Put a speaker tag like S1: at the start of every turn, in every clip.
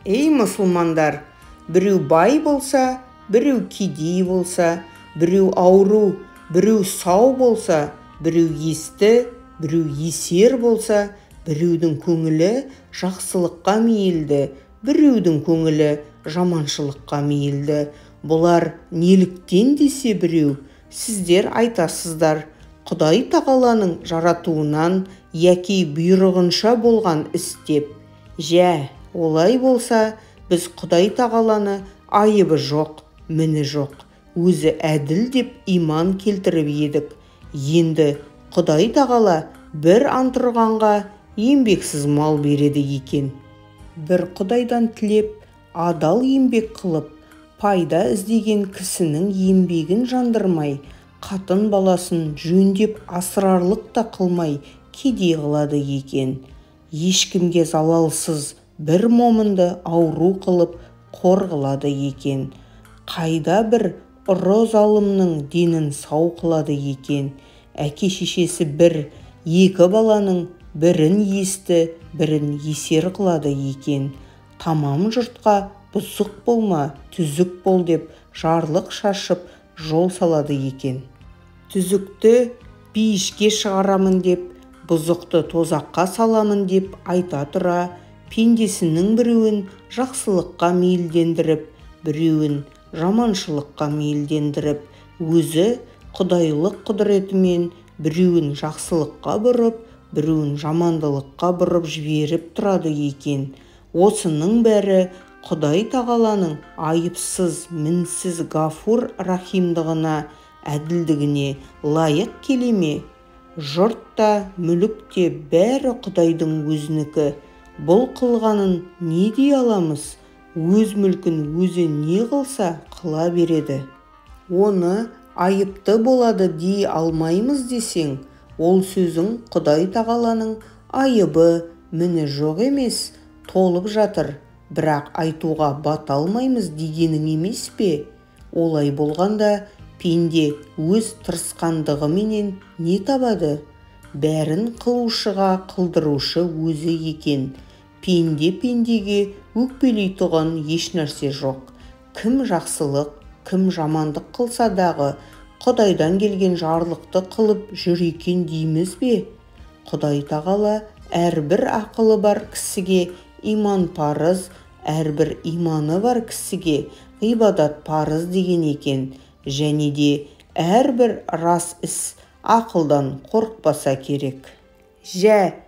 S1: Ей мұсылмандар, біреу бай болса, біреу кедей болса, біреу ауру, біреу сау болса, біреу есті, біреу есер болса, біреудің көңілі жақсылыққа мейілді, біреудің көңілі жаманшылыққа мейілді. Бұлар неліктен десе біреу, сіздер айтасыздар, Құдай тағаланың жаратуынан яки бұйрығынша болған іс деп. Жә, олай болса, біз Құдай тағаланы айыбы жоқ, міні жоқ, өзі әділ деп иман келтіріп едік. Енді Құдай тағала бір антұрғанға еңбексіз мал береді екен. Бір Құдайдан тілеп, адал еңбек қылып, пайда іздеген кісінің еңбегін жандырмай, қатын баласын жөндеп асырарлық та қылмай кедей қылады екен. Ешкімге залалсыз бір момынды ауру қылып қор қылады екен. Қайда бір ұры залымның денін сау қылады екен. Әке-шешесі бір, екі баланың бірін есті, бірін есер қылады екен. Тамам жұртқа бұзық болма, түзік бол деп жарлық шашып жол салады екен. Түзікті пейішке шығарамын деп, бұзықты тозаққа саламын деп айта тұра, пендесінің біреуін жақсылыққа мейілдендіріп, біреуін жаманшылыққа мейілдендіріп, өзі құдайлық құдіретімен біреуін жақсылыққа бұрып, біреуін жамандылыққа бұрып жіберіп тұрады екен. Осының бәрі Құдай тағаланың айыпсыз, мінсіз гафур рахимдығына, әділдігіне лайық келе ме? Жұрт та, мүлік те бәрі Құдайдың өзінікі. Бұл қылғанын не дей аламыз? Өз мүлкін өзі не қылса қыла береді. Оны айыпты болады дей алмаймыз десең, ол сөзің Құдай тағаланың айыбы, міні жоқ емес, толып жатыр. Бірақ айтуға бата алмаймыз дегенің емес пе? Олай болғанда пенде өз тырысқандығыменен не табады? Бәрін қылушыға қылдырушы өзі екен. Пендеге өкпелей тұған ешнәрсе жоқ. Кім жақсылық, кім жамандық қылса дағы, Құдайдан келген жарлықты қылып жүр екен дейміз бе? Құдай тағала әрбір ақылы бар кісіге иман парыз, әрбір иманы бар кісіге ғибадат парыз деген екен. Және де әрбір рас іс ақылдан қорықпаса керек. Жә,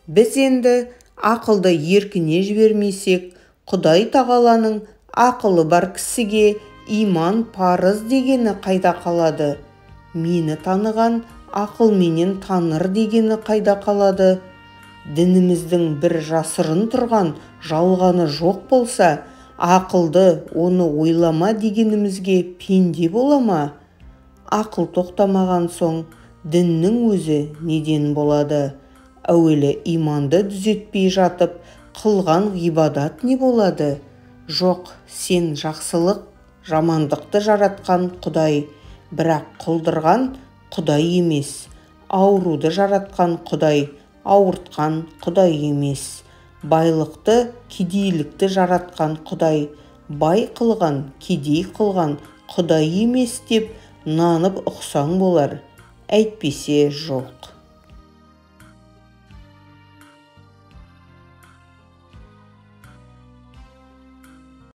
S1: біз енді ақылды еркіне жібермесек, Құдай тағаланың ақылы бар кісіге иман парыз дегені қайда қалады? Мені таныған ақылменен таныр дегені қайда қалады? Дініміздің бір жасырын тұрған жалғаны жоқ болса, ақылды оны ойлама дегенімізге пенде бола ма? Ақыл тоқтамаған соң, діннің өзі неден болады? Әуелі иманды дүзетпей жатып, қылған ғибадат не болады? Жоқ, сен жақсылық, жамандықты жаратқан Құдай, бірақ құлдырған Құдай емес. Ауруды жаратқан Құдай, ауыртқан Құдай емес. Байлықты, кедейлікті жаратқан Құдай, бай қылған, кедей қылған Құдай емес деп нанып ұқсаң болар. Әйтпесе жоқ.